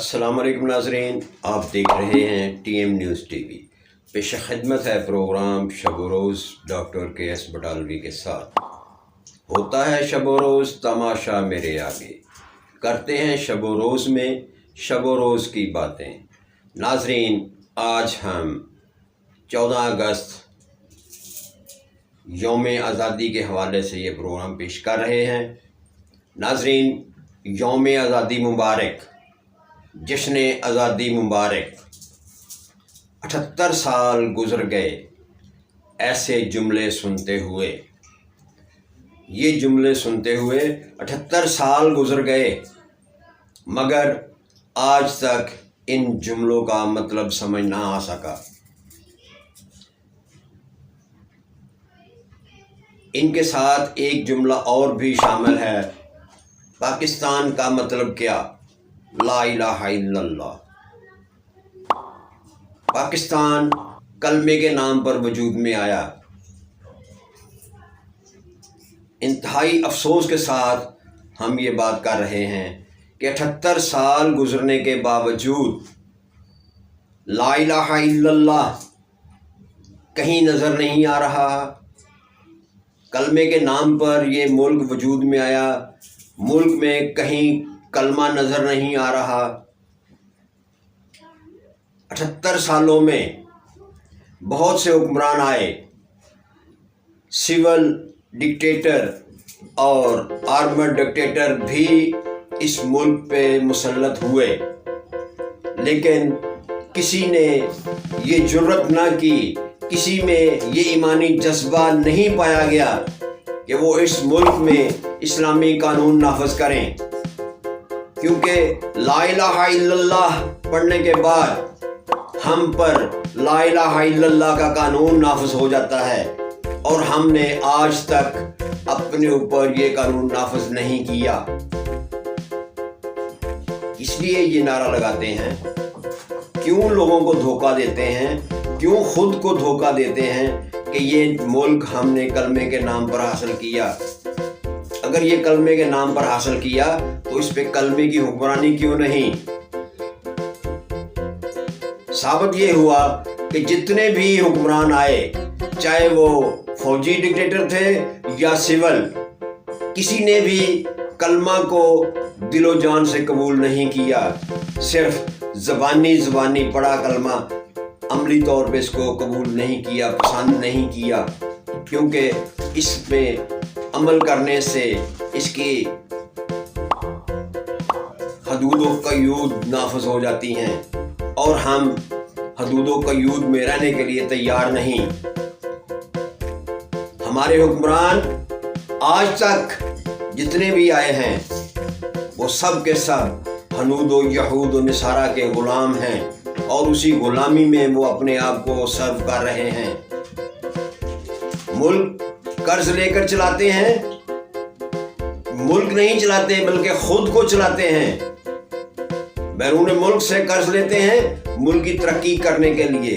अस्सलाम वालेकुम नाज़रीन, आप देख रहे हैं TM न्यूज़ TV। पेश खिदमत है प्रोग्राम शब व रोज़ डॉक्टर KS बटालवी के साथ। होता है शब व रोज़ तमाशा मेरे आगे, करते हैं शब व रोज़ में शब व रोज़ की बातें। नाज़रीन, आज हम 14 अगस्त यौम आज़ादी के हवाले से ये प्रोग्राम पेश कर रहे हैं। नाज़रीन, यौम आज़ादी मुबारक, जश्न आज़ादी मुबारक। 78 साल गुज़र गए ऐसे जुमले सुनते हुए, ये जुमले सुनते हुए 78 साल गुज़र गए, मगर आज तक इन जुमलों का मतलब समझ ना आ सका। इनके साथ एक जुमला और भी शामिल है, पाकिस्तान का मतलब क्या? ला इलाहा इल्लल्लाह। पाकिस्तान कलमे के नाम पर वजूद में आया। इंतहाई अफसोस के साथ हम ये बात कर रहे हैं कि 78 साल गुजरने के बावजूद ला इलाहा इल्लल्लाह कहीं नज़र नहीं आ रहा। कलमे के नाम पर ये मुल्क वजूद में आया, मुल्क में कहीं कलमा नज़र नहीं आ रहा। 78 सालों में बहुत से हुक्मरान आए, सिविल डिक्टेटर और आर्मड डिक्टेटर भी इस मुल्क पे मुसल्लत हुए, लेकिन किसी ने ये जुर्रत ना की, किसी में ये ईमानी जज्बा नहीं पाया गया कि वो इस मुल्क में इस्लामी कानून नाफज करें, क्योंकि ला इलाहा इल्लल्लाह पढ़ने के बाद हम पर ला इलाहा इल्लल्लाह का कानून नाफज हो जाता है, और हमने आज तक अपने ऊपर ये कानून नाफज नहीं किया। इसलिए ये नारा लगाते हैं, क्यों लोगों को धोखा देते हैं, क्यों खुद को धोखा देते हैं कि ये मुल्क हमने कलमे के नाम पर हासिल किया। अगर ये कलमे के नाम पर हासिल किया तो इस पे कलमे की हुक्मरानी क्यों नहीं? साबित ये हुआ कि जितने भी हुक्मरान आए, चाहे वो फौजी डिक्टेटर थे या सिविल, किसी ने भी कलमा को दिलो जान से कबूल नहीं किया। सिर्फ ज़बानी पढ़ा कलमा, अमली तौर पे इसको कबूल नहीं किया, पसंद नहीं किया, क्योंकि इस पे अमल करने से इसकी हदूद व क़यूद नाफज हो जाती हैं, और हम हदूद व क़यूद में रहने के लिए तैयार नहीं। हमारे हुक्मरान आज तक जितने भी आए हैं वो सब के सब हनूद व यहूद व नसारा के ग़ुलाम हैं, और उसी ग़ुलामी में वो अपने आप को सर्व कर रहे हैं। मुल्क कर्ज लेकर चलाते हैं, मुल्क नहीं चलाते बल्कि खुद को चलाते हैं। बैरून मुल्क से कर्ज लेते हैं मुल्क की तरक्की करने के लिए,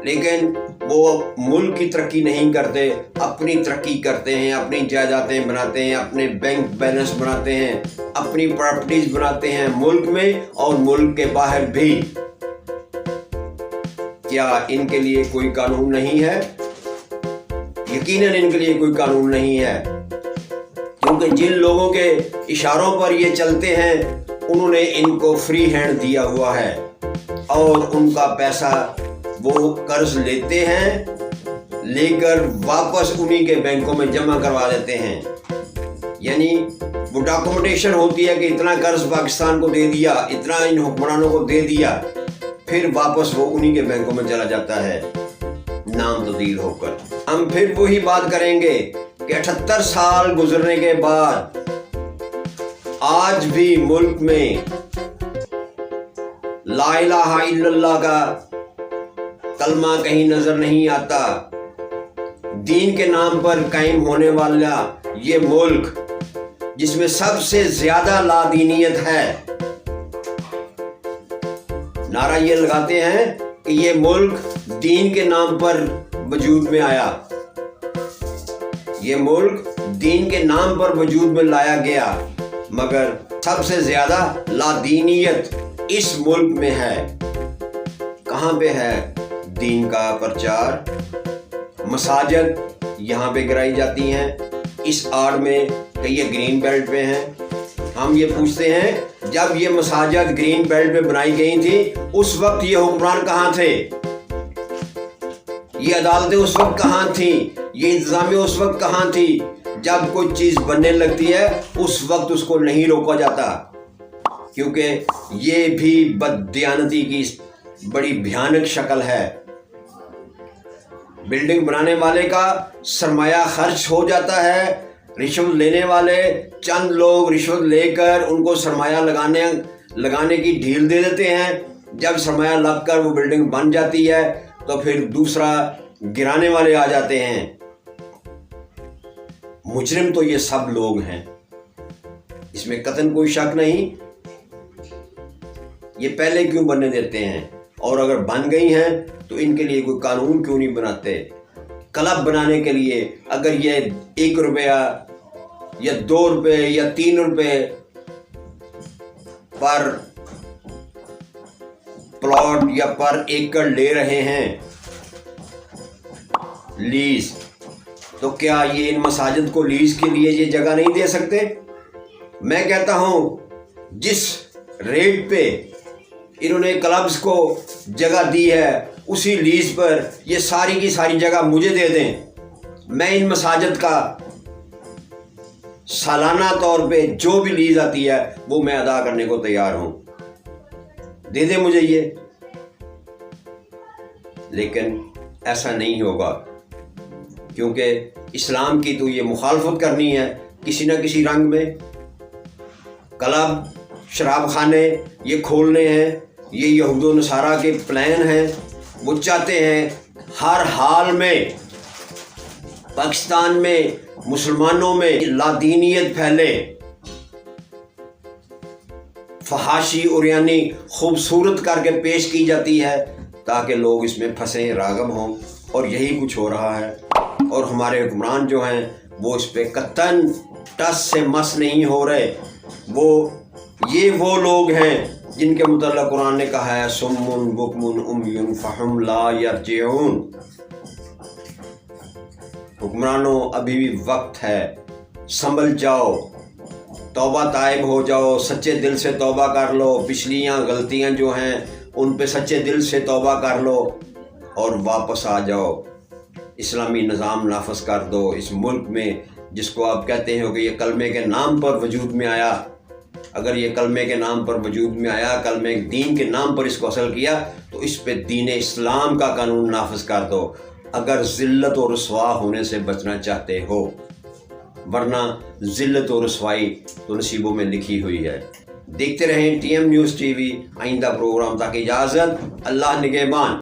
लेकिन वो मुल्क की तरक्की नहीं करते, अपनी तरक्की करते हैं, अपनी जायदादें बनाते हैं, अपने बैंक बैलेंस बनाते हैं, अपनी प्रॉपर्टीज बनाते हैं मुल्क में और मुल्क के बाहर भी। क्या इनके लिए कोई कानून नहीं है? यकीनन इनके लिए कोई कानून नहीं है, क्योंकि जिन लोगों के इशारों पर ये चलते हैं उन्होंने इनको फ्री हैंड दिया हुआ है, और उनका पैसा वो कर्ज लेते हैं, लेकर वापस उन्हीं के बैंकों में जमा करवा देते हैं। यानी वो डॉक्यूमेंटेशन होती है कि इतना कर्ज पाकिस्तान को दे दिया, इतना इन हुक्मरानों को दे दिया, फिर वापस वो उन्हीं के बैंकों में चला जाता है नाम तब्दील होकर। हम फिर वही बात करेंगे कि 78 साल गुजरने के बाद आज भी मुल्क में ला इलाहा इल्लल्लाह का कलमा कहीं नजर नहीं आता। दीन के नाम पर कायम होने वाला ये मुल्क, जिसमें सबसे ज्यादा लादीनियत है, नारा ये लगाते हैं कि ये मुल्क दीन के नाम पर वजूद में आया, ये मुल्क दीन के नाम पर वजूद में लाया गया, मगर सबसे ज्यादा लादीनियत اس ملک میں ہے۔ کہاں پہ ہے؟ دین کا پرچار، مساجد یہاں پہ گرائی جاتی ہیں، اس آڑ میں کہ یہ گرین بیلٹ پہ ہیں۔ ہم یہ پوچھتے ہیں جب یہ مساجد گرین بیلٹ پہ بنائی گئی تھی اس وقت یہ حکمران کہاں تھے؟ یہ عدالتیں اس وقت کہاں تھیں؟ یہ انتظامیہ اس وقت کہاں تھی؟ جب کوئی چیز بننے لگتی ہے اس وقت اس کو نہیں روکا جاتا، کیونکہ یہ بھی بددیانتی کی بڑی بھیانک شکل ہے۔ بلڈنگ بنانے والے کا سرمایہ خرچ ہو جاتا ہے، رشوت لینے والے چند لوگ رشوت لے کر ان کو سرمایہ لگانے کی ڈھیل دے دیتے ہیں۔ جب سرمایہ لگ کر وہ بلڈنگ بن جاتی ہے تو پھر دوسرا گرانے والے آ جاتے ہیں۔ مجرم تو یہ سب لوگ ہیں، اس میں قطعاً کوئی شک نہیں۔ یہ پہلے کیوں بننے دیتے ہیں؟ اور اگر بن گئی ہیں تو ان کے لیے کوئی قانون کیوں نہیں بناتے؟ کلب بنانے کے لیے اگر یہ 1 روپیہ یا 2 روپے یا 3 روپے پر پلاٹ یا پر ایکڑ لے رہے ہیں لیز، تو کیا یہ ان مساجد کو لیز کے لیے یہ جگہ نہیں دے سکتے؟ میں کہتا ہوں جس ریٹ پہ انہوں نے کلبز کو جگہ دی ہے اسی لیز پر یہ ساری کی ساری جگہ مجھے دے دیں، میں ان مساجد کا سالانہ طور پہ جو بھی لیز آتی ہے وہ میں ادا کرنے کو تیار ہوں، دے دیں مجھے یہ۔ لیکن ایسا نہیں ہوگا، کیونکہ اسلام کی تو یہ مخالفت کرنی ہے کسی نہ کسی رنگ میں۔ کلب، شراب خانے یہ کھولنے ہیں، یہ یہود و نصارہ کے پلان ہیں۔ وہ چاہتے ہیں ہر حال میں پاکستان میں مسلمانوں میں لادینیت پھیلے، فحاشی اور یعنی خوبصورت کر کے پیش کی جاتی ہے تاکہ لوگ اس میں پھنسیں، راغب ہوں، اور یہی کچھ ہو رہا ہے۔ اور ہمارے حکمران جو ہیں وہ اس پہ قطعاً ٹس سے مس نہیں ہو رہے۔ یہ وہ لوگ ہیں جن کے متعلق قرآن نے کہا ہے سمن بکمن امیٌ فہم لا یرجعون۔ حکمرانوں ابھی بھی وقت ہے، سنبھل جاؤ، توبہ طائب ہو جاؤ، سچے دل سے توبہ کر لو، پچھلیاں غلطیاں جو ہیں ان پہ سچے دل سے توبہ کر لو اور واپس آ جاؤ، اسلامی نظام نافذ کر دو اس ملک میں جس کو آپ کہتے ہیں کہ یہ کلمے کے نام پر وجود میں آیا۔ اگر یہ کلمے کے نام پر وجود میں آیا، کلمے دین کے نام پر اس کو اصل کیا، تو اس پہ دین اسلام کا قانون نافذ کر دو اگر ذلت و رسوا ہونے سے بچنا چاہتے ہو، ورنہ ذلت و رسوائی تو نصیبوں میں لکھی ہوئی ہے۔ دیکھتے رہیں TM نیوز TV، آئندہ پروگرام تک اجازت، اللہ نگہبان۔